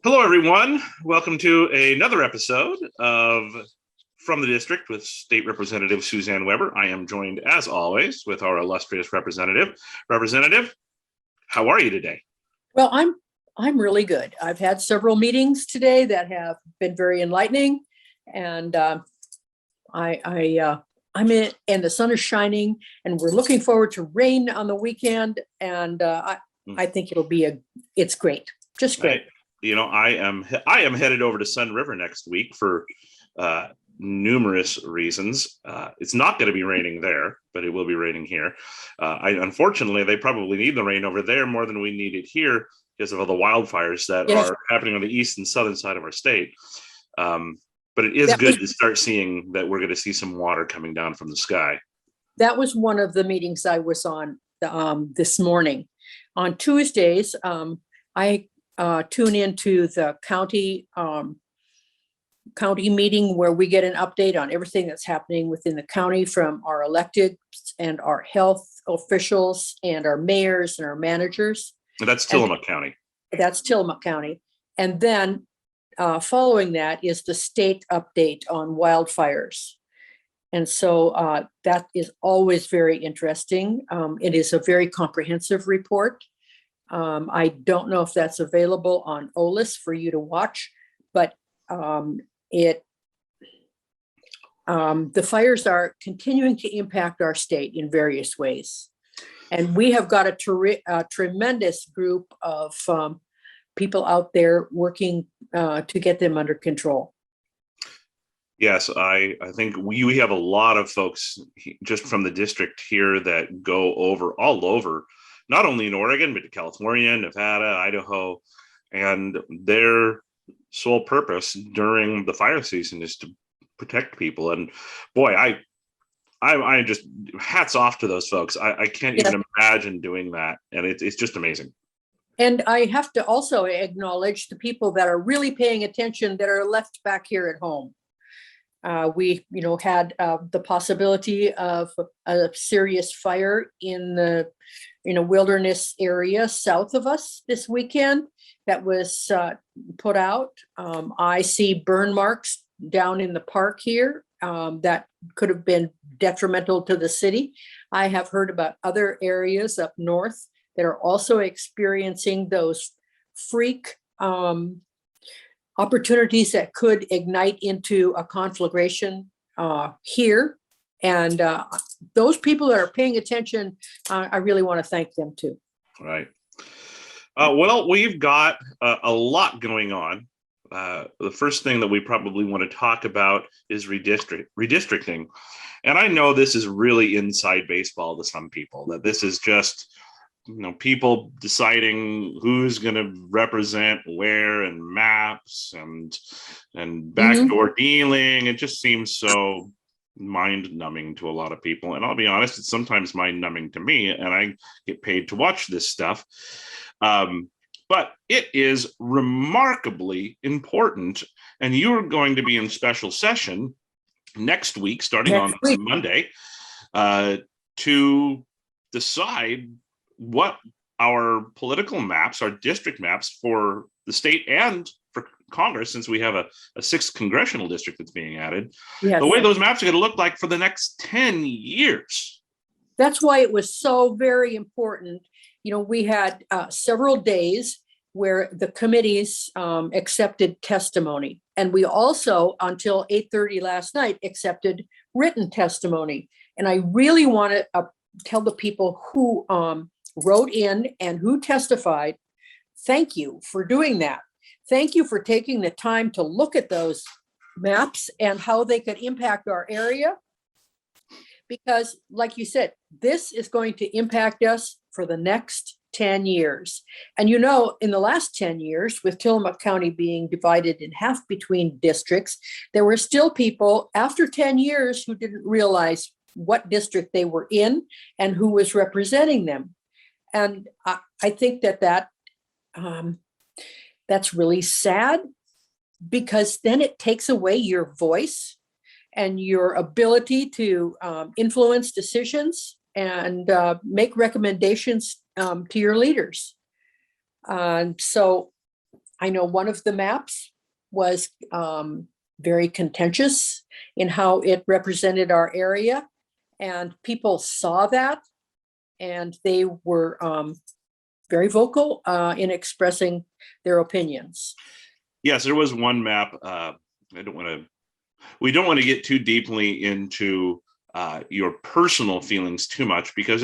Hello, everyone. Welcome to another episode of From the District with State Representative Suzanne Weber. I am joined, as always, with our illustrious representative. Representative, how are you today? Well, I'm really good. I've had several meetings today that have been very enlightening, and I'm in, and the sun is shining, and we're looking forward to rain on the weekend, and I think it's great, just great. I am headed over to Sun River next week for numerous reasons. It's not going to be raining there, but it will be raining here. Unfortunately, they probably need the rain over there more than we need it here because of all the wildfires that are happening on the east and southern side of our state. But it is good to start seeing that we're going to see some water coming down from the sky. That was one of the meetings I was on this morning. On Tuesdays, I tune into the county meeting where we get an update on everything that's happening within the county from our electeds and our health officials and our mayors and our managers. And that's Tillamook County. That's Tillamook County. And then following that is the state update on wildfires. And so that is always very interesting. It is a very comprehensive report. I don't know if that's available on OLIS for you to watch, but the fires are continuing to impact our state in various ways. And we have got a tremendous group of people out there working to get them under control. Yes, I think we have a lot of folks just from the district here that go all over, not only in Oregon, but to California, Nevada, Idaho, and their sole purpose during the fire season is to protect people. And boy, I just hats off to those folks. I can't even imagine doing that. And it's just amazing. And I have to also acknowledge the people that are really paying attention that are left back here at home. We, had the possibility of a serious fire in a wilderness area south of us this weekend that was put out. I see burn marks down in the park here that could have been detrimental to the city. I have heard about other areas up north that are also experiencing those freak opportunities that could ignite into a conflagration here. And those people that are paying attention, I really want to thank them too. Right. Well, we've got a lot going on. The first thing that we probably want to talk about is redistricting. And I know this is really inside baseball to some people, that this is just people deciding who's going to represent where and maps and backdoor dealing. It just seems so mind numbing to a lot of people. And I'll be honest, it's sometimes mind numbing to me, and I get paid to watch this stuff. But it is remarkably important. And you're going to be in special session next week, starting on Monday, to decide what our political maps, our district maps for the state and for Congress, since we have a 6th congressional district that's being added, the way those maps are going to look like for the next 10 years. That's why it was so very important. We had several days where the committees accepted testimony. And we also, until 8:30 last night, accepted written testimony. And I really want to tell the people who wrote in and who testified, thank you for doing that. Thank you for taking the time to look at those maps and how they could impact our area. Because like you said, this is going to impact us for the next 10 years. And in the last 10 years, with Tillamook County being divided in half between districts, there were still people after 10 years who didn't realize what district they were in and who was representing them. And I think that's really sad, because then it takes away your voice and your ability to influence decisions and make recommendations to your leaders. So I know one of the maps was very contentious in how it represented our area, and people saw that, and they were very vocal in expressing their opinions. Yes, there was one map. We don't want to get too deeply into your personal feelings too much, because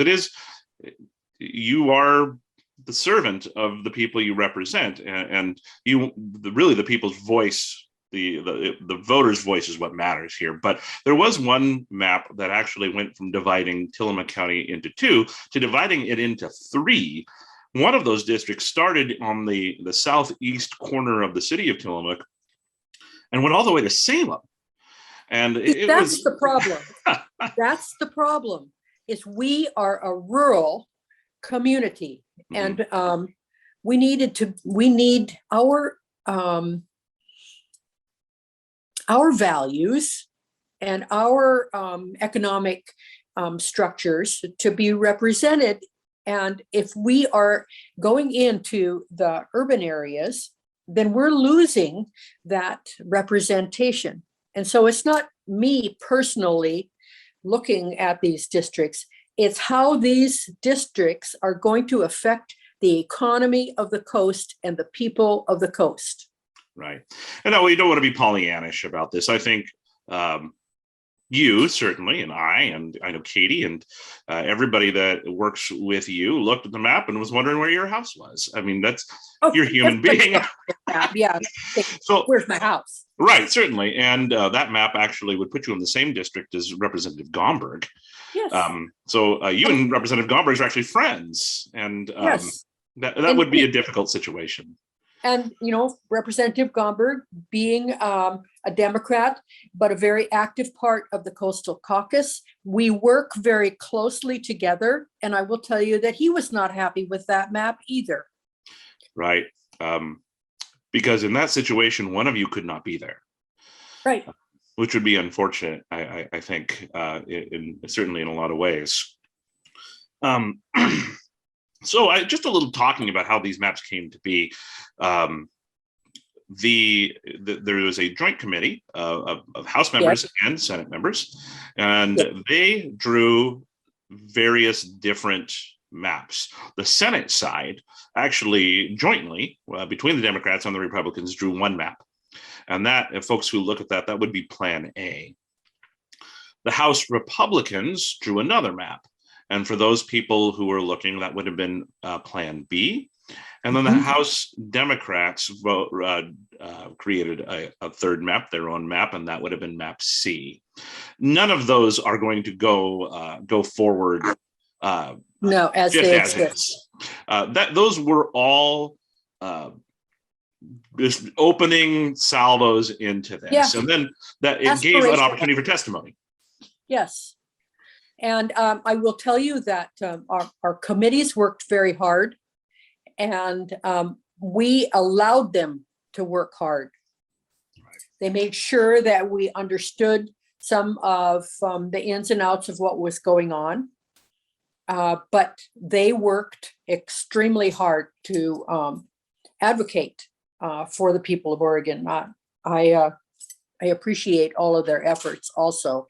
you are the servant of the people you represent, and really the people's voice, the voters' voice is what matters here. But there was one map that actually went from dividing Tillamook County into two to dividing it into three. One of those districts started on the southeast corner of the city of Tillamook and went all the way to Salem. And that's the problem. That's the problem, is we are a rural community, and we need our values and our economic structures to be represented. And if we are going into the urban areas, then we're losing that representation. And so it's not me personally looking at these districts, it's how these districts are going to affect the economy of the coast and the people of the coast. Right. And no, we don't want to be Pollyannish about this. I think you certainly, and I know Katie and everybody that works with you looked at the map and was wondering where your house was. I mean, you're a human being. Yeah. So where's my house? Right, certainly. And that map actually would put you in the same district as Representative Gomberg. Yes. So you and Representative Gomberg are actually friends. And yes. that would be a difficult situation. And, Representative Gomberg being a Democrat, but a very active part of the Coastal Caucus, we work very closely together. And I will tell you that he was not happy with that map either. Right. Because in that situation, one of you could not be there. Right. Which would be unfortunate, I think, certainly in a lot of ways. So just a little talking about how these maps came to be. There was a joint committee of House members and Senate members, and they drew various different maps. The Senate side actually jointly between the Democrats and the Republicans drew one map. And that, if folks who look at that would be Plan A. The House Republicans drew another map. And for those people who were looking, that would have been Plan B. And then the House Democrats created a third map, their own map, and that would have been Map C. None of those are going to go forward. No, as they exist. Those were all just opening salvos into this. Yeah. And then that it gave an opportunity for testimony. Yes. And I will tell you that our committees worked very hard, and we allowed them to work hard. Right. They made sure that we understood some of the ins and outs of what was going on, but they worked extremely hard to advocate for the people of Oregon. I appreciate all of their efforts also.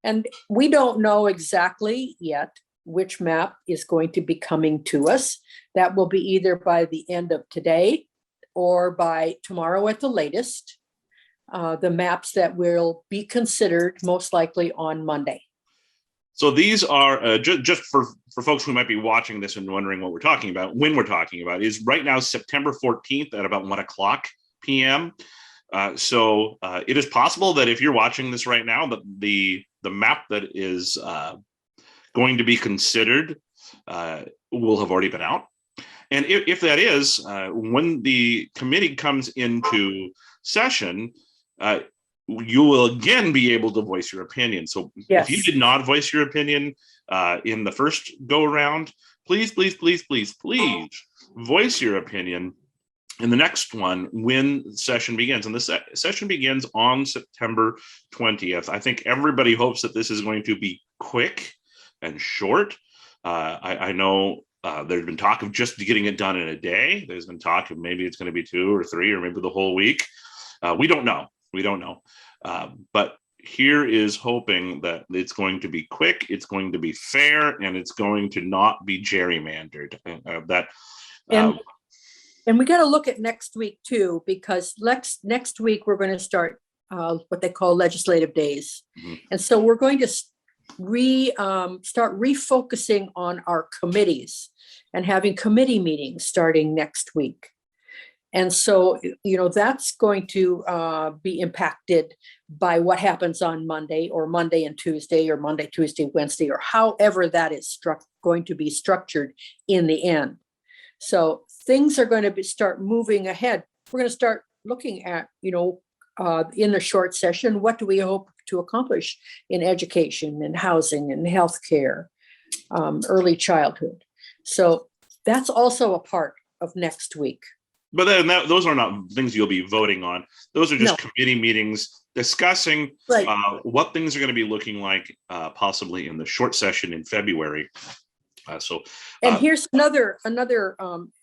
And we don't know exactly yet which map is going to be coming to us. That will be either by the end of today or by tomorrow at the latest. The maps that will be considered most likely on Monday. So these are just for folks who might be watching this and wondering what we're talking about, when we're talking about, is right now September 14th at about 1:00 p.m. So it is possible that if you're watching this right now, that the map that is going to be considered will have already been out. And if that is, when the committee comes into session, you will again be able to voice your opinion. So if you did not voice your opinion in the first go around, please voice your opinion in the next one when session begins. And the session begins on September 20th. I think everybody hopes that this is going to be quick and short. I know There's been talk of just getting it done in a day. There's been talk of maybe it's going to be 2 or 3 or maybe the whole week. We don't know. But here is hoping that it's going to be quick, it's going to be fair, and it's going to not be gerrymandered. And we got to look at next week too, because next week we're going to start what they call legislative days. Mm-hmm. And so we're going to start refocusing on our committees and having committee meetings starting next week. And so, that's going to be impacted by what happens on Monday or Monday and Tuesday or Monday, Tuesday, Wednesday, or however that is going to be structured in the end. So things are going to start moving ahead. We're going to start looking at, in the short session, what do we hope to accomplish in education and housing and healthcare, early childhood. So that's also a part of next week. But then those are not things you'll be voting on. Those are just committee meetings discussing what things are going to be looking like possibly in the short session in February. And here's another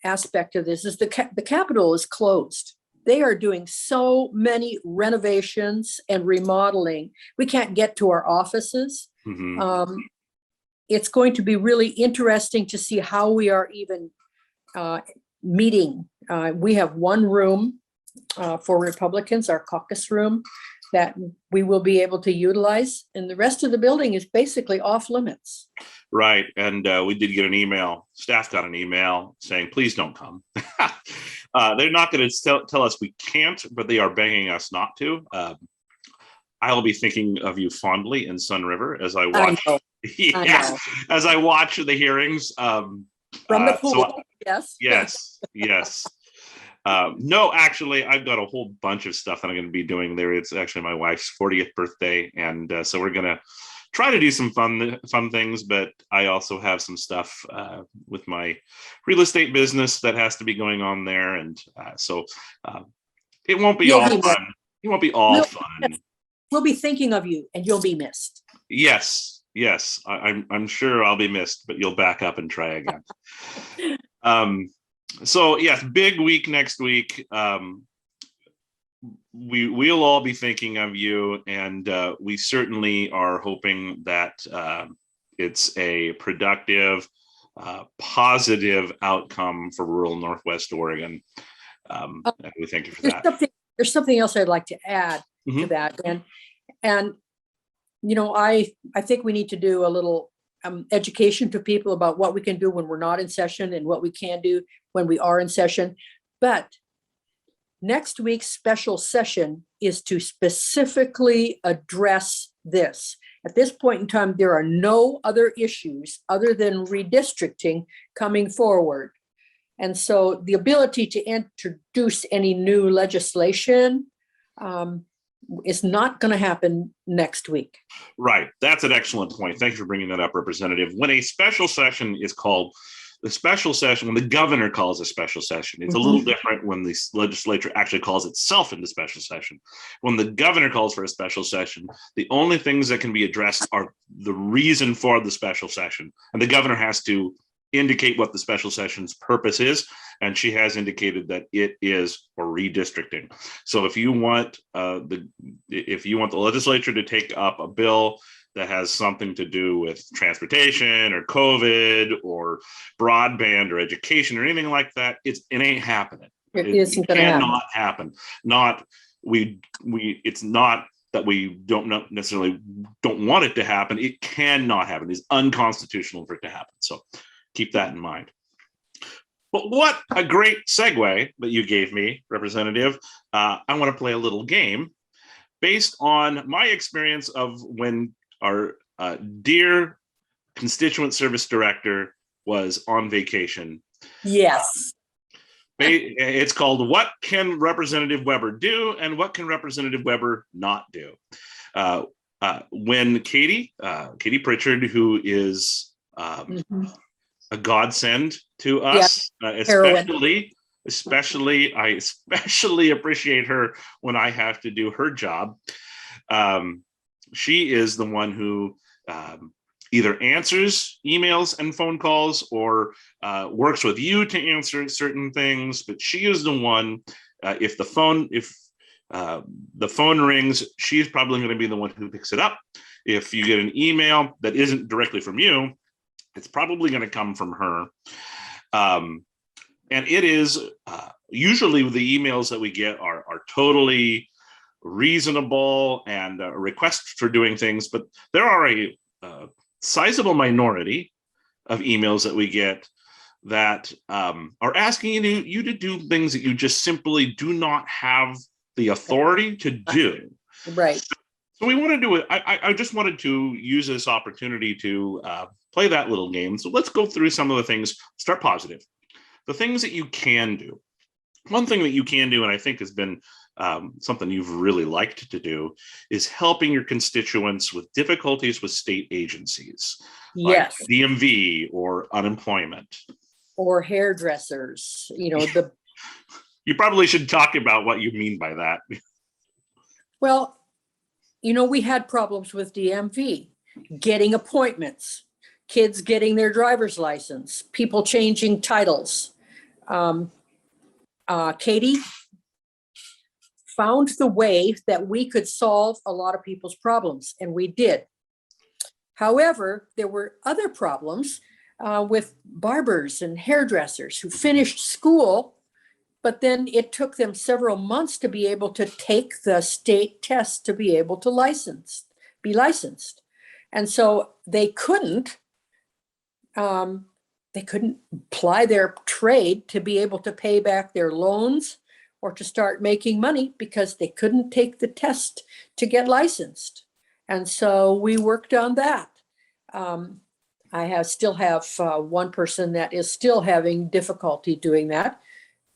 aspect of this is the Capitol is closed. They are doing so many renovations and remodeling. We can't get to our offices. Mm-hmm. It's going to be really interesting to see how we are even meeting. We have one room for Republicans, our caucus room, that we will be able to utilize, and the rest of the building is basically off limits. Right, and we did get an email. Staff got an email saying, "Please don't come." They're not going to tell us we can't, but they are begging us not to. I'll be thinking of you fondly in Sun River as I watch. As I watch the hearings. From the pool, yes. No, actually, I've got a whole bunch of stuff that I'm going to be doing there. It's actually my wife's 40th birthday, and so we're going to try to do some fun things. But I also have some stuff with my real estate business that has to be going on there, and so it won't be all fun. It won't be all fun. We'll be thinking of you, and you'll be missed. Yes. I'm sure I'll be missed, but you'll back up and try again. So yes, big week next week. We'll all be thinking of you, and we certainly are hoping that it's a productive, positive outcome for rural Northwest Oregon. And we thank you for that. There's something else I'd like to add to that, and I think we need to do a little education to people about what we can do when we're not in session and what we can do when we are in session. But next week's special session is to specifically address this. At this point in time, there are no other issues other than redistricting coming forward. And so the ability to introduce any new legislation is not going to happen next week. Right. That's an excellent point. Thank you for bringing that up, Representative. When a special session is called, the special session, when the governor calls a special session, it's a little different when the legislature actually calls itself into special session. When the governor calls for a special session, the only things that can be addressed are the reason for the special session. And the governor has to indicate what the special session's purpose is, and she has indicated that it is for redistricting. So if you want the legislature to take up a bill that has something to do with transportation or COVID or broadband or education or anything like that, it ain't happening. It isn't going to happen. It's not that we don't necessarily don't want it to happen. It cannot happen. It's unconstitutional for it to happen. So keep that in mind. But what a great segue that you gave me, Representative. I want to play a little game based on my experience of when our dear constituent service director was on vacation. Yes. It's called What Can Representative Weber Do and What Can Representative Weber Not Do? When Katie Pritchard, who is a godsend to us, especially I especially appreciate her when I have to do her job. She is the one who either answers emails and phone calls or works with you to answer certain things. But she is the one, if the phone rings, she's probably going to be the one who picks it up. If you get an email that isn't directly from you, it's probably going to come from her. And it is usually the emails that we get are totally reasonable and requests for doing things, but there are a sizable minority of emails that we get that are asking you to do things that you just simply do not have the authority to do. Right. So we want to do it. I just wanted to use this opportunity to play that little game. So let's go through some of the things. Start positive. The things that you can do. One thing that you can do, and I think has been something you've really liked to do, is helping your constituents with difficulties with state agencies, Yes. like DMV or unemployment. Or hairdressers, You probably should talk about what you mean by that. Well, we had problems with DMV, getting appointments, kids getting their driver's license, people changing titles. Katie found the way that we could solve a lot of people's problems, and we did. However, there were other problems with barbers and hairdressers who finished school, but then it took them several months to be able to take the state test to be able to be licensed. And so they couldn't apply their trade to be able to pay back their loans or to start making money because they couldn't take the test to get licensed. And so we worked on that. I still have one person that is still having difficulty doing that,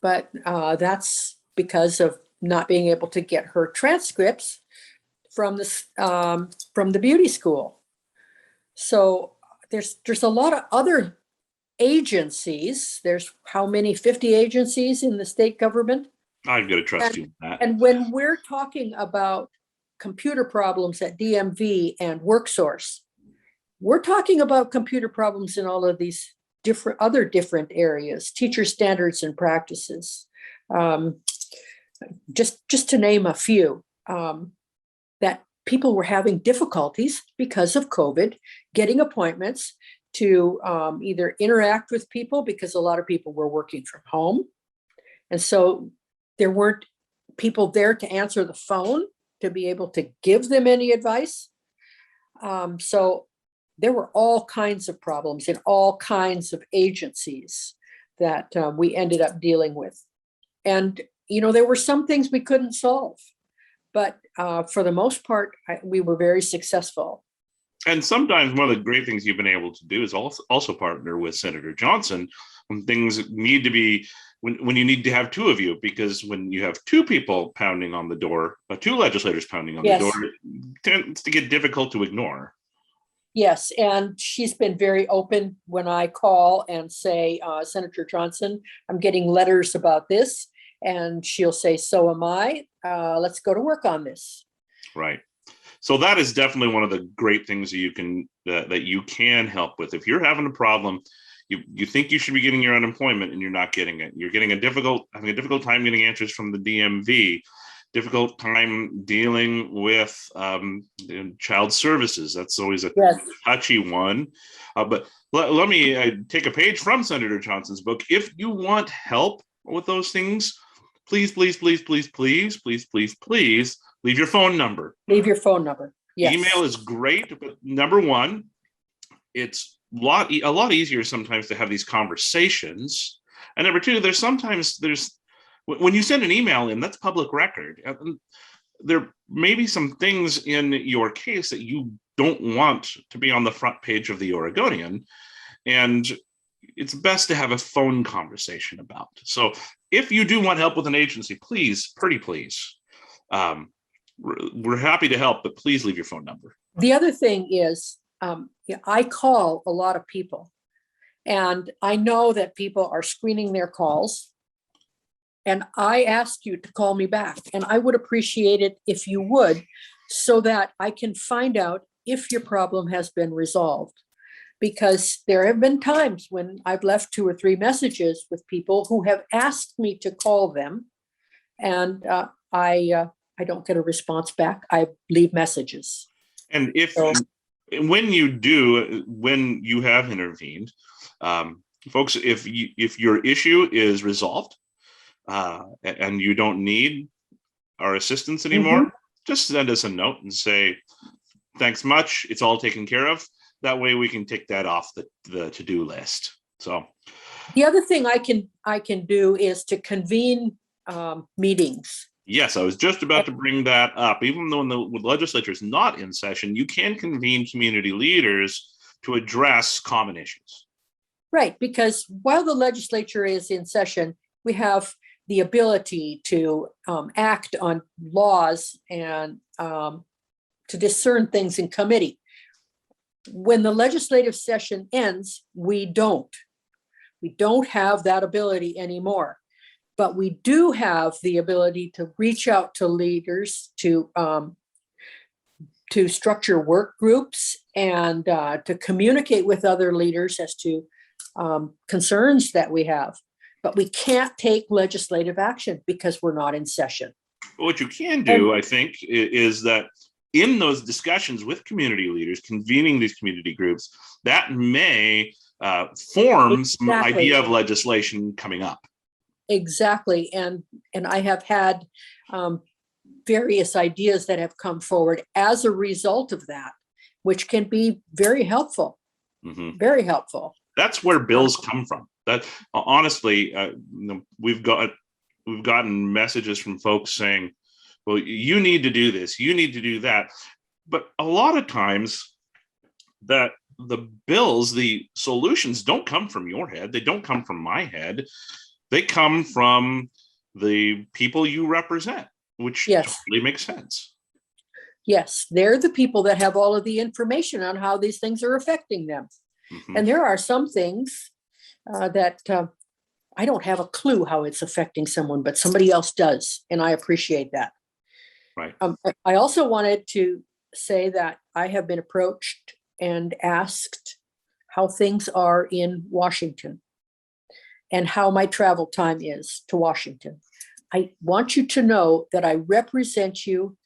but that's because of not being able to get her transcripts from the beauty school. So there's a lot of other agencies. There's how many? 50 agencies in the state government. I'm going to trust you on that. And when we're talking about computer problems at DMV and WorkSource, we're talking about computer problems in all of these different areas, teacher standards and practices. Just to name a few, that people were having difficulties because of COVID, getting appointments to either interact with people because a lot of people were working from home. And so there weren't people there to answer the phone to be able to give them any advice. So there were all kinds of problems in all kinds of agencies that we ended up dealing with. And, there were some things we couldn't solve, but for the most part, we were very successful. And sometimes one of the great things you've been able to do is also partner with Senator Johnson when things need to be, when you need to have two of you, because when you have two people pounding on the door, two legislators pounding on the door, it tends to get difficult to ignore. Yes, and she's been very open when I call and say, Senator Johnson, I'm getting letters about this. And she'll say, so am I. Let's go to work on this. Right. So that is definitely one of the great things that you can help with. If you're having a problem, you think you should be getting your unemployment and you're not getting it. You're having a difficult time getting answers from the DMV, difficult time dealing with child services. That's always a touchy one. But let me take a page from Senator Johnson's book. If you want help with those things, please leave your phone number. Leave your phone number. Yes. Email is great, but number one, it's a lot easier sometimes to have these conversations. And number two, there's when you send an email in, that's public record. There may be some things in your case that you don't want to be on the front page of the Oregonian, and it's best to have a phone conversation about. So if you do want help with an agency, please, pretty please, we're happy to help, but please leave your phone number. The other thing is, I call a lot of people, and I know that people are screening their calls, and I ask you to call me back, and I would appreciate it if you would, so that I can find out if your problem has been resolved. because there have been times when I've left 2 or 3 messages with people who have asked me to call them, and I don't get a response back. I leave messages. And So, when you have intervened, folks, if your issue is resolved and you don't need our assistance anymore, just send us a note and say, thanks much. It's all taken care of. That way we can take that off the to-do list. So the other thing I can do is to convene meetings. yes, I was just about to bring that up. Even though the legislature is not in session, you can convene community leaders to address common issues. Right, because while the legislature is in session, we have the ability to act on laws and to discern things in committee. When the legislative session ends, we don't have that ability anymore. But we do have the ability to reach out to leaders, to structure work groups, and to communicate with other leaders as to concerns that we have. But we can't take legislative action because we're not in session. What you can do, I think, is that in those discussions with community leaders, convening these community groups, that may form some idea of legislation coming up. Exactly. And I have had various ideas that have come forward as a result of that, which can be very helpful. Very helpful. That's where bills come from. That honestly, we've gotten messages from folks saying, well, you need to do this, you need to do that. But a lot of times that the bills, the solutions don't come from your head. They don't come from my head. They come from the people you represent, which totally makes sense. Yes, they're the people that have all of the information on how these things are affecting them. And there are some things that I don't have a clue how it's affecting someone, but somebody else does. And I appreciate that. Right. I also wanted to say that I have been approached and asked how things are in Washington and how my travel time is to Washington. I want you to know that I represent you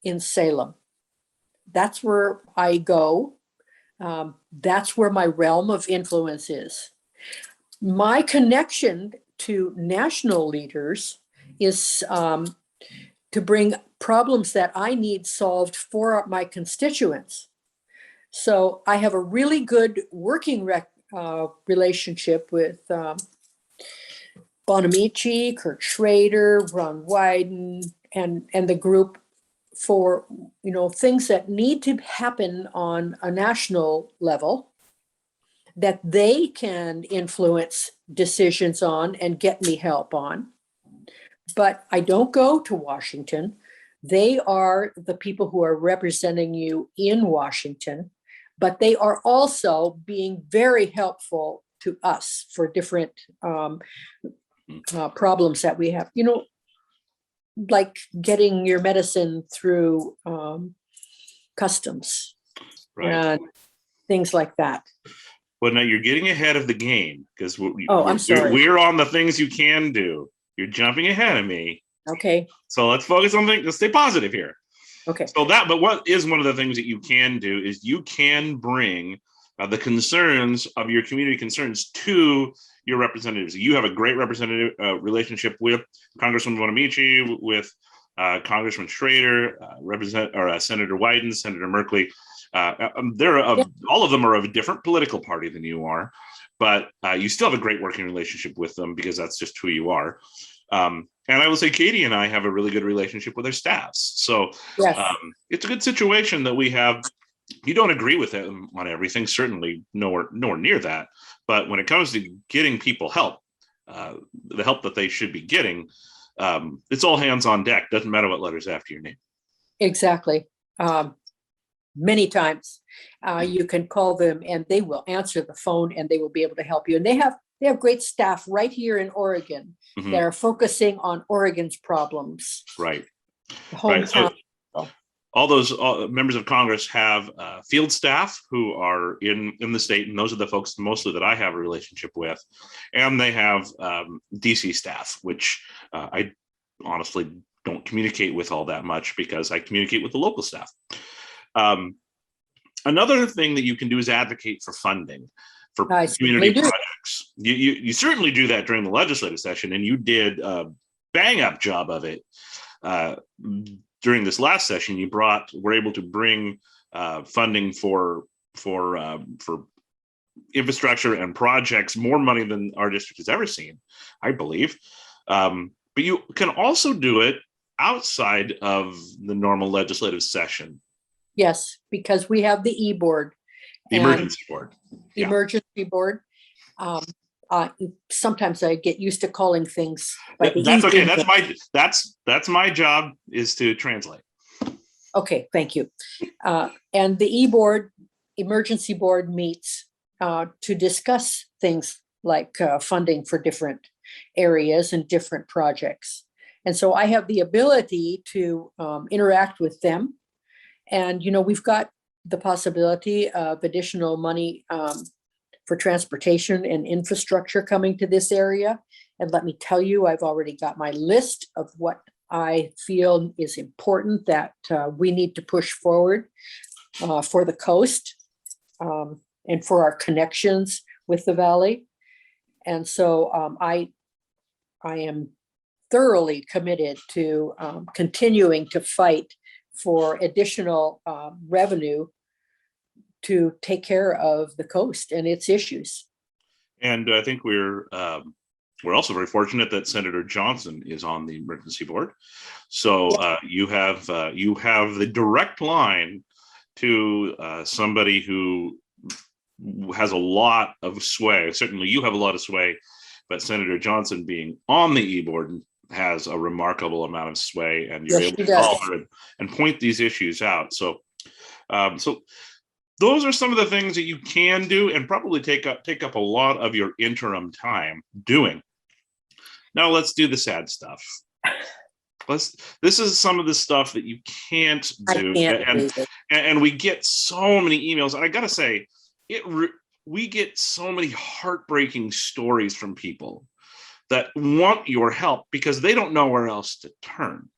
in Salem. That's where I go. That's where my realm of influence is. My connection to national leaders is to bring problems that I need solved for my constituents. So I have a really good working relationship with Bonamici, Kurt Schrader, Ron Wyden, and the group for things that need to happen on a national level that they can influence decisions on and get me help on. But I don't go to Washington. They are the people who are representing you in Washington, but they are also being very helpful to us for different problems that we have. Like getting your medicine through customs, and things like that. Well, now you're getting ahead of the game because I'm sorry. We're on the things you can do. You're jumping ahead of me. Okay. So let's focus on things. Let's stay positive here. Okay. But what is one of the things that you can do is you can bring the concerns of your community concerns to your representatives. You have a great representative relationship with Congressman Bonamici, with Congressman Schrader, Senator Wyden, Senator Merkley. All of them are of a different political party than you are, but you still have a great working relationship with them because that's just who you are. And I will say Katie and I have a really good relationship with our staffs. So it's a good situation that we have. You don't agree with them on everything, certainly nowhere near that. But when it comes to getting people help, the help that they should be getting, it's all hands on deck. Doesn't matter what letters after your name. Exactly. Many times you can call them and they will answer the phone and they will be able to help you. And they have great staff right here in Oregon that are focusing on Oregon's problems. Right. Hometown. all those members of Congress have field staff who are in the state, and those are the folks mostly that I have a relationship with. And they have DC staff, which I honestly don't communicate with all that much because I communicate with the local staff. Another thing that you can do is advocate for funding for community projects. You certainly do that during the legislative session, and you did a bang up job of it. During this last session, you were able to bring funding for infrastructure and projects, more money than our district has ever seen, I believe. But you can also do it outside of the normal legislative session. Yes, because we have the e-board. The emergency board. Yeah. Emergency board. Sometimes I get used to calling things. That's okay. That's my job, is to translate. Okay, thank you. And the e-board, emergency board, meets to discuss things like funding for different areas and different projects. And so I have the ability to interact with them. And, we've got the possibility of additional money for transportation and infrastructure coming to this area. And let me tell you, I've already got my list of what I feel is important that we need to push forward for the coast and for our connections with the valley. And so I am thoroughly committed to continuing to fight for additional revenue to take care of the coast and its issues. And I think we're also very fortunate that Senator Johnson is on the emergency board. So you have the direct line to somebody who has a lot of sway. Certainly you have a lot of sway, but Senator Johnson, being on the e-board, has a remarkable amount of sway, and you're able to call her and point these issues out. So those are some of the things that you can do and probably take up a lot of your interim time doing. Now let's do the sad stuff. This is some of the stuff that you can't do. And we get so many emails, and I gotta say, we get so many heartbreaking stories from people that want your help because they don't know where else to turn.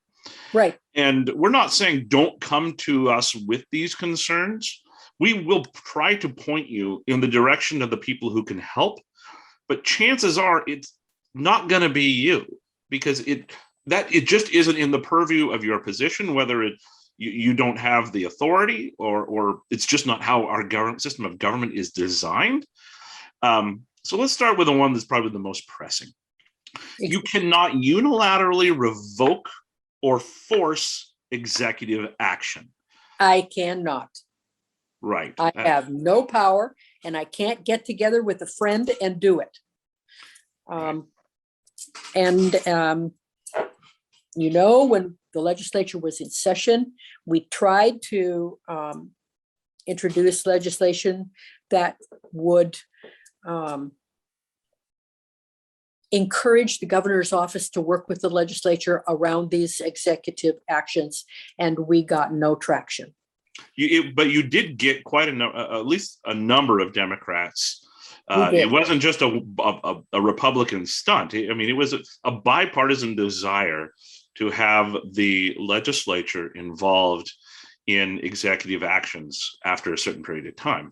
Right. And we're not saying don't come to us with these concerns. We will try to point you in the direction of the people who can help, but chances are it's not going to be you, because it just isn't in the purview of your position, whether you don't have the authority or it's just not how our system of government is designed. So let's start with the one that's probably the most pressing. You cannot unilaterally revoke or force executive action. I cannot. Right. I have no power, and I can't get together with a friend and do it. When the legislature was in session, we tried to introduce legislation that would encourage the governor's office to work with the legislature around these executive actions, and we got no traction. But you did get quite at least a number of Democrats. It wasn't just a Republican stunt. I mean, it was a bipartisan desire to have the legislature involved in executive actions after a certain period of time.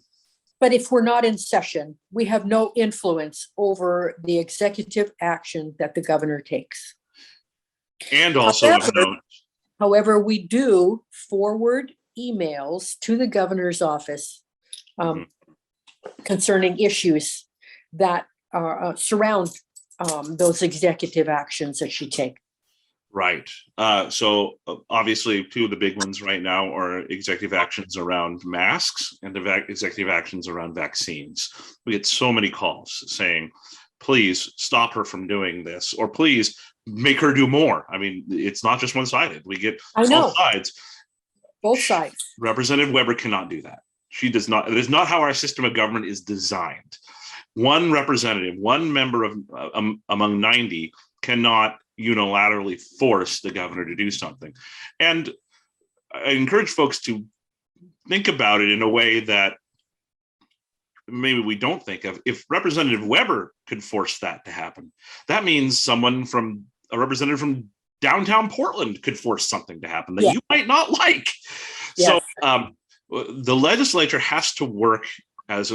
But if we're not in session, we have no influence over the executive action that the governor takes. And also, however, we do forward emails to the governor's office concerning issues that surround those executive actions that she takes. Right. So obviously, two of the big ones right now are executive actions around masks and executive actions around vaccines. We get so many calls saying, please stop her from doing this, or please make her do more. I mean, it's not just one-sided. We get both sides. Both sides. Representative Weber cannot do that. She does not. It is not how our system of government is designed. One representative, one member of among 90 cannot unilaterally force the governor to do something. And I encourage folks to think about it in a way that maybe we don't think of. If Representative Weber could force that to happen, that means a representative from downtown Portland could force something to happen that you might not like. Yes. So the legislature has to work as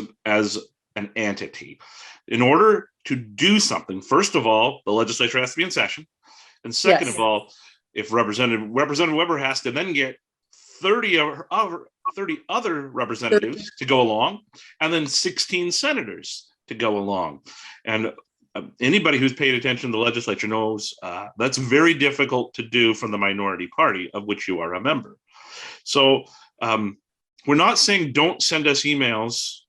an entity. In order to do something, first of all, the legislature has to be in session. And second of all, if Representative Weber has to then get 30 other representatives to go along, and then 16 senators to go along. And anybody who's paid attention to the legislature knows that's very difficult to do from the minority party, of which you are a member. So we're not saying don't send us emails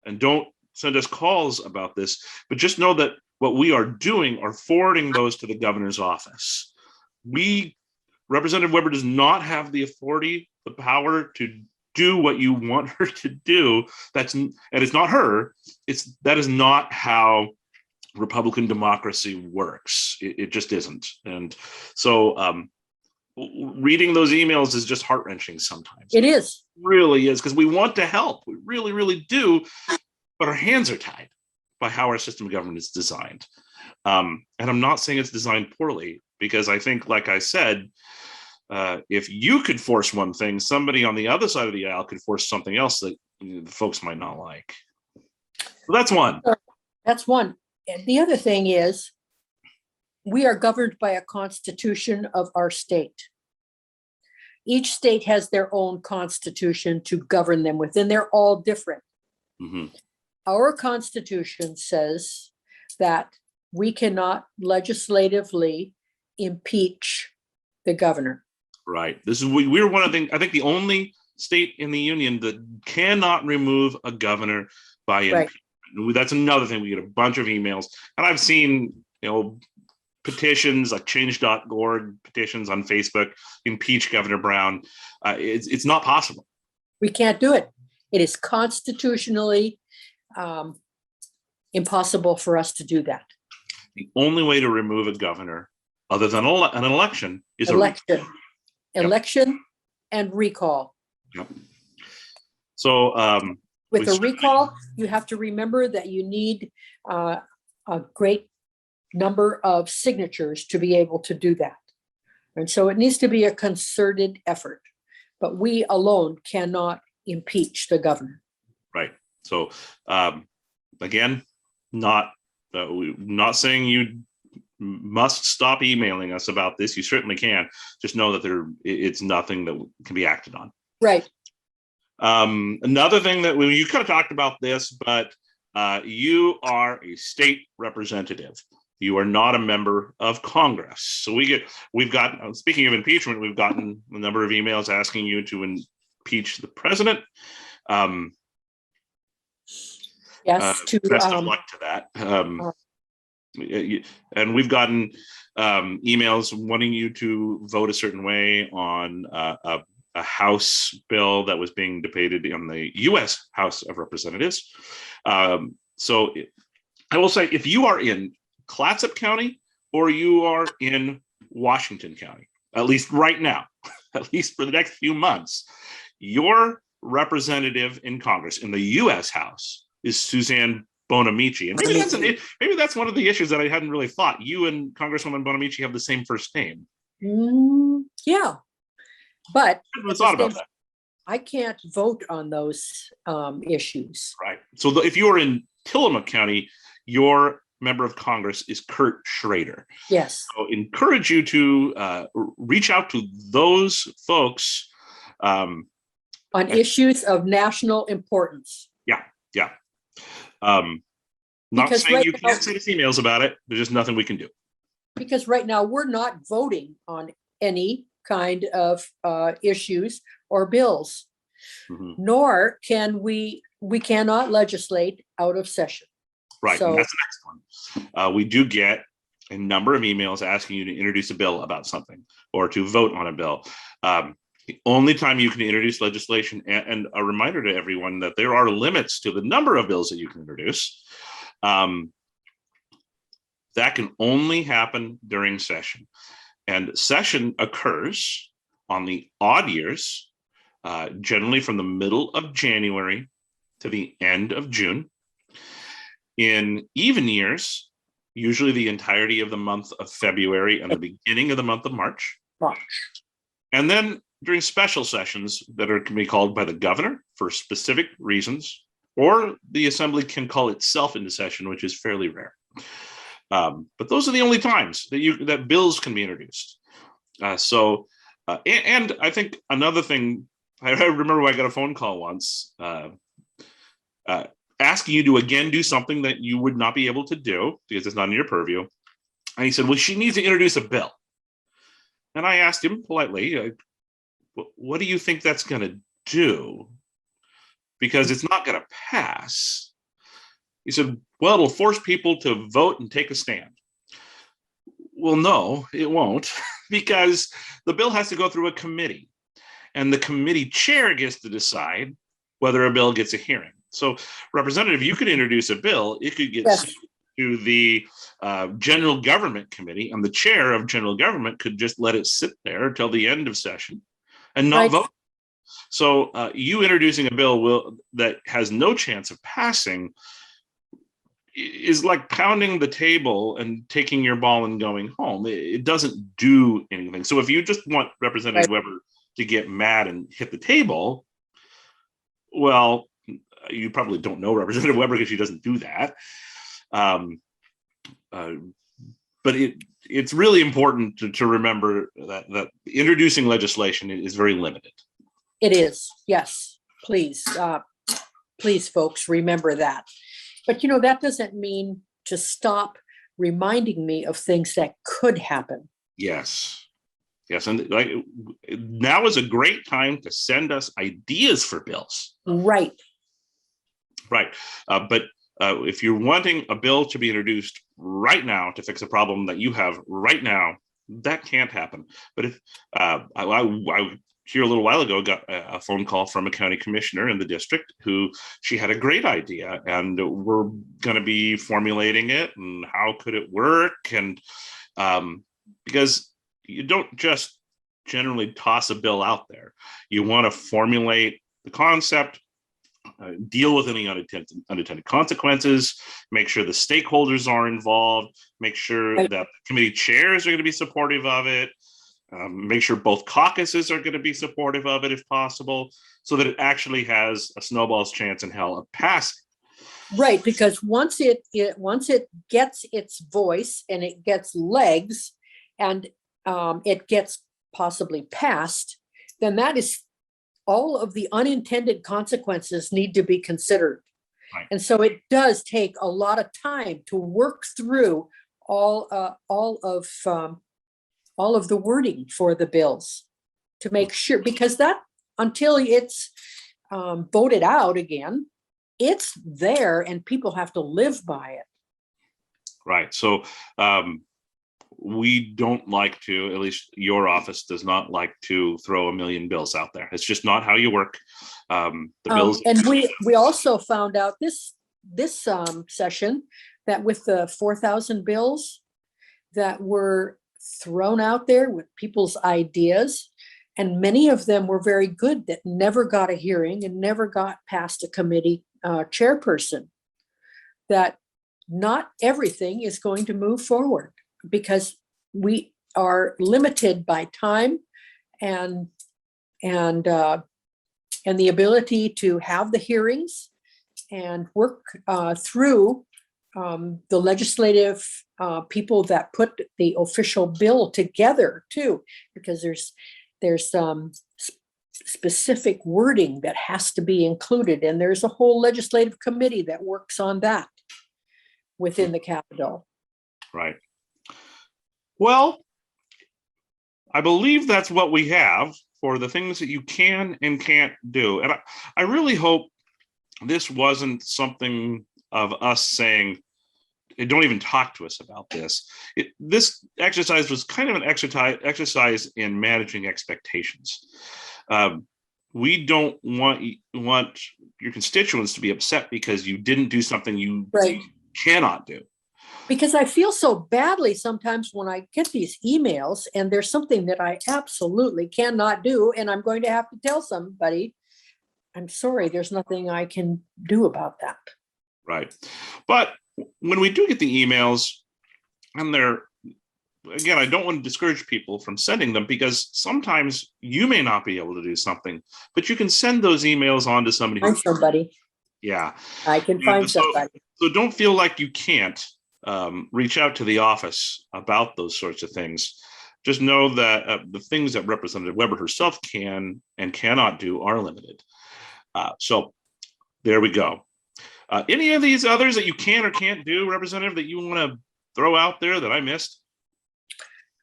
and don't send us calls about this, but just know that what we are doing are forwarding those to the governor's office. Representative Weber does not have the authority, the power to do what you want her to do. And it's not her. That is not how Republican democracy works. It just isn't. And so reading those emails is just heart-wrenching sometimes. It is. It really is, because we want to help. We really, really do. But our hands are tied by how our system of government is designed. And I'm not saying it's designed poorly, because I think, like I said, if you could force one thing, somebody on the other side of the aisle could force something else that the folks might not like. So that's one. That's one. And the other thing is, we are governed by a constitution of our state. Each state has their own constitution to govern them within. They're all different. Mm-hmm. Our constitution says that we cannot legislatively impeach the governor. Right. We're one of I think the only state in the union that cannot remove a governor by impeachment. Right. That's another thing. We get a bunch of emails, and I've seen, petitions like change.org petitions on Facebook, impeach Governor Brown. It's not possible. We can't do it. It is constitutionally impossible for us to do that. The only way to remove a governor, other than an election, is election and recall. Yep. So with a recall, you have to remember that you need a great number of signatures to be able to do that. And so it needs to be a concerted effort, but we alone cannot impeach the governor. Right. So again, not saying you must stop emailing us about this. You certainly can. Just know that it's nothing that can be acted on. Right. Another thing that you kind of talked about this, but you are a state representative. You are not a member of Congress. So we've got, speaking of impeachment, we've gotten a number of emails asking you to impeach the president. Yes. Best of luck to that. And we've gotten emails wanting you to vote a certain way on a House bill that was being debated in the U.S. House of Representatives. So I will say, if you are in Clatsop County or you are in Washington County, at least right now, at least for the next few months, your representative in Congress in the U.S. House is Suzanne Bonamici. And maybe that's one of the issues that I hadn't really thought. You and Congresswoman Bonamici have the same first name. Yeah. But I can't vote on those issues. Right. So if you are in Tillamook County, your member of Congress is Kurt Schrader. Yes. So encourage you to reach out to those folks on issues of national importance. Yeah. Not because saying you can't send us emails about it. There's just nothing we can do. Because right now we're not voting on any kind of issues or bills, nor can we cannot legislate out of session. Right, so, and that's the next one. We do get a number of emails asking you to introduce a bill about something or to vote on a bill. The only time you can introduce legislation, and a reminder to everyone that there are limits to the number of bills that you can introduce, that can only happen during session. And session occurs on the odd years, generally from the middle of January to the end of June. In even years, usually the entirety of the month of February and the beginning of the month of March. And then during special sessions that can be called by the governor for specific reasons, or the assembly can call itself into session, which is fairly rare. But those are the only times that bills can be introduced. And I think another thing, I remember I got a phone call once asking you to again do something that you would not be able to do because it's not in your purview. And he said, well, she needs to introduce a bill. And I asked him politely, what do you think that's going to do? Because it's not going to pass. He said, well, it'll force people to vote and take a stand. Well, no, it won't, because the bill has to go through a committee, and the committee chair gets to decide whether a bill gets a hearing. So, Representative, you could introduce a bill, it could get sent to the General Government Committee, and the chair of General Government could just let it sit there until the end of session and not vote. So you introducing a bill that has no chance of passing is like pounding the table and taking your ball and going home. It doesn't do anything. So if you just want Representative Weber to get mad and hit the table, well, you probably don't know Representative Weber because she doesn't do that. But it's really important to remember that introducing legislation is very limited. It is, yes. Please, please, folks, remember that. But that doesn't mean to stop reminding me of things that could happen. Yes, and now is a great time to send us ideas for bills. Right. But if you're wanting a bill to be introduced right now to fix a problem that you have right now, that can't happen. But if I here a little while ago got a phone call from a county commissioner in the district who she had a great idea, and we're going to be formulating it and how could it work, and because you don't just generally toss a bill out there. You want to formulate the concept, deal with any unintended consequences, make sure the stakeholders are involved, make sure that the committee chairs are going to be supportive of it, make sure both caucuses are going to be supportive of it if possible, so that it actually has a snowball's chance in hell of passing. Right, because once it gets its voice and it gets legs and it gets possibly passed, then that is all of the unintended consequences need to be considered. Right. And so it does take a lot of time to work through all of the wording for the bills to make sure, because that until it's voted out again, it's there and people have to live by it. Right. So we don't like to, at least your office does not like to throw a million bills out there. It's just not how you work. The bills. And we also found out this session that with the 4,000 bills that were thrown out there with people's ideas, and many of them were very good that never got a hearing and never got past a committee chairperson, that not everything is going to move forward because we are limited by time and the ability to have the hearings and work through the legislative people that put the official bill together too, because there's specific wording that has to be included, and there's a whole legislative committee that works on that within the Capitol. Right. Well, I believe that's what we have for the things that you can and can't do. And I really hope this wasn't something of us saying, don't even talk to us about this. This exercise was kind of an exercise in managing expectations. We don't want your constituents to be upset because you didn't do something you cannot do. Because I feel so badly sometimes when I get these emails and there's something that I absolutely cannot do, and I'm going to have to tell somebody, I'm sorry, there's nothing I can do about that. Right. But when we do get the emails, and they're, again, I don't want to discourage people from sending them, because sometimes you may not be able to do something, but you can send those emails on to somebody. Find somebody. Yeah. I can find So somebody. don't feel like you can't reach out to the office about those sorts of things. Just know that the things that Representative Weber herself can and cannot do are limited. So there we go. Any of these others that you can or can't do, Representative, that you want to throw out there that I missed?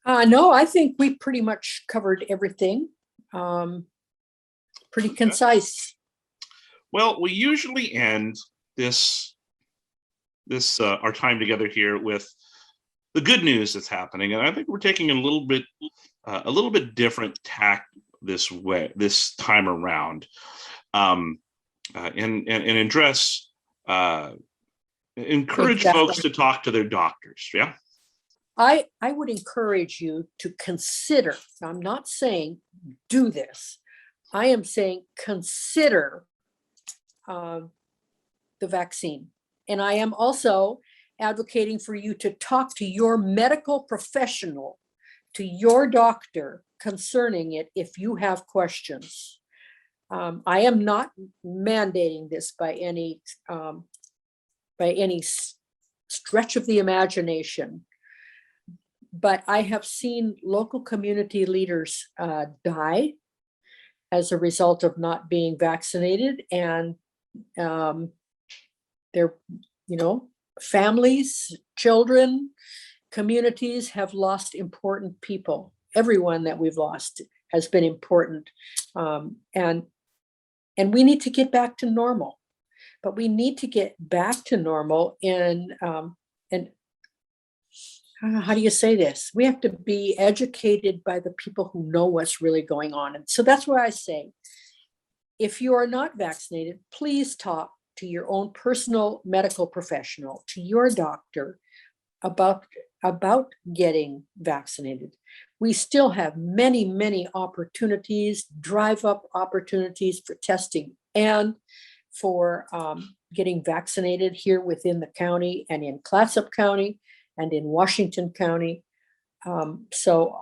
No, I think we pretty much covered everything. Pretty concise. Well, we usually end this our time together here with the good news that's happening, and I think we're taking a little bit different tack this time around, and address encourage folks to talk to their doctors. Yeah. I would encourage you to consider, I'm not saying do this, I am saying consider the vaccine. And I am also advocating for you to talk to your medical professional, to your doctor concerning it if you have questions. I am not mandating this by any stretch of the imagination. But I have seen local community leaders die as a result of not being vaccinated, and their, families, children, communities have lost important people. Everyone that we've lost has been important, and we need to get back to normal. But we need to get back to normal in how do you say this? We have to be educated by the people who know what's really going on. And so that's why I say, if you are not vaccinated, please talk to your own personal medical professional, to your doctor about getting vaccinated. We still have many, many opportunities, drive-up opportunities for testing and for getting vaccinated here within the county and in Clatsop County and in Washington County. So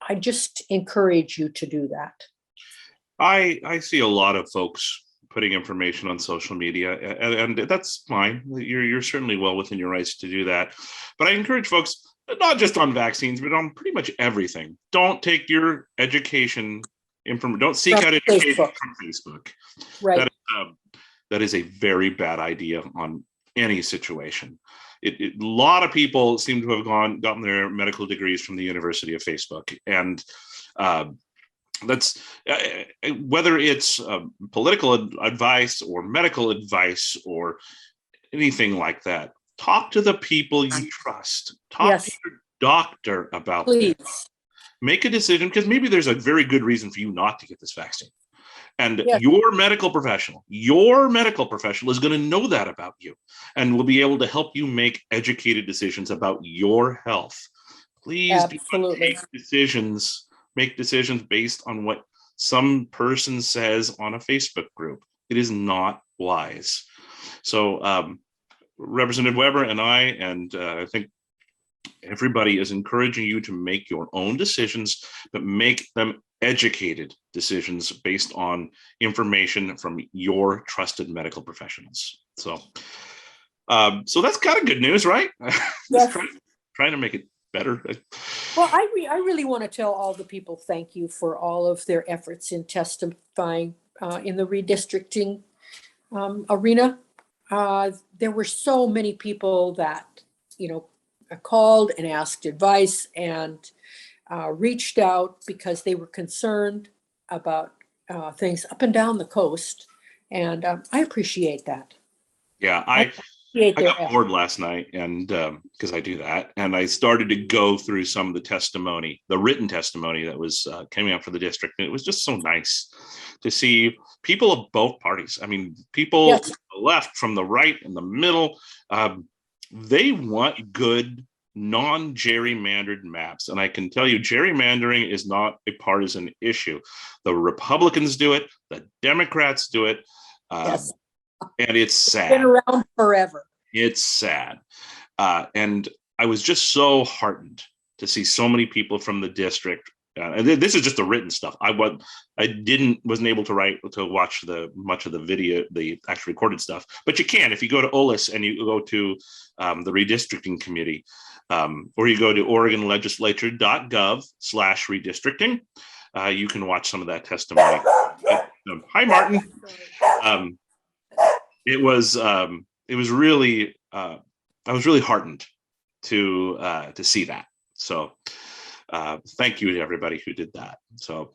I just encourage you to do that. I see a lot of folks putting information on social media, and that's fine. You're certainly well within your rights to do that. But I encourage folks, not just on vaccines, but on pretty much everything. Don't take your education don't seek out education from Facebook. Right. That is a very bad idea on any situation. A lot of people seem to have gotten their medical degrees from the University of Facebook, and that's whether it's political advice or medical advice or anything like that. Talk to the people you trust. Talk to your doctor about this. Make a decision, because maybe there's a very good reason for you not to get this vaccine. And your medical professional is going to know that about you and will be able to help you make educated decisions about your health. Please do not make decisions based on what some person says on a Facebook group. It is not wise. So Representative Weber and I think everybody is encouraging you to make your own decisions, but make them educated decisions based on information from your trusted medical professionals. So that's kind of good news, right? Yes. trying to make it better. Well, I really want to tell all the people thank you for all of their efforts in testifying in the redistricting arena. There were so many people that, called and asked advice and reached out because they were concerned about things up and down the coast. And I appreciate that. Yeah, I got bored last night, and because I do that, and I started to go through some of the written testimony that was coming out for the district. And it was just so nice to see people of both parties. I mean, people from the left, from the right, in the middle, They want good non-gerrymandered maps. And I can tell you, gerrymandering is not a partisan issue. The Republicans do it, the Democrats do it, Yes. and it's sad. Been around forever. It's sad. And I was just so heartened to see so many people from the district. And this is just the written stuff. wasn't able to watch much of the video, the actual recorded stuff. But you can if you go to OLIS and you go to the redistricting committee, or you go to OregonLegislature.gov/redistricting. You can watch some of that testimony. Hi, Martin. It was really I was really heartened to see that. So thank you to everybody who did that. So,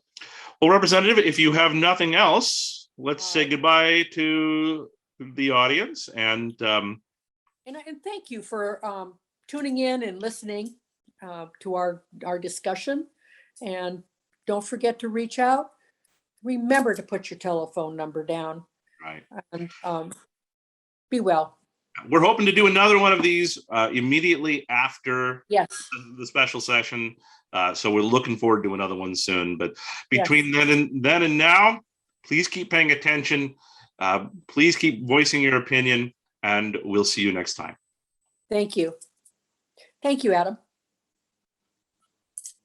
well, Representative, if you have nothing else, let's say goodbye to the audience and thank you for tuning in and listening to our discussion. And don't forget to reach out. Remember to put your telephone number down. Right. And be well. We're hoping to do another one of these immediately after the special session. So we're looking forward to another one soon. But between then and now, please keep paying attention. Please keep voicing your opinion, and we'll see you next time. Thank you. Thank you, Adam.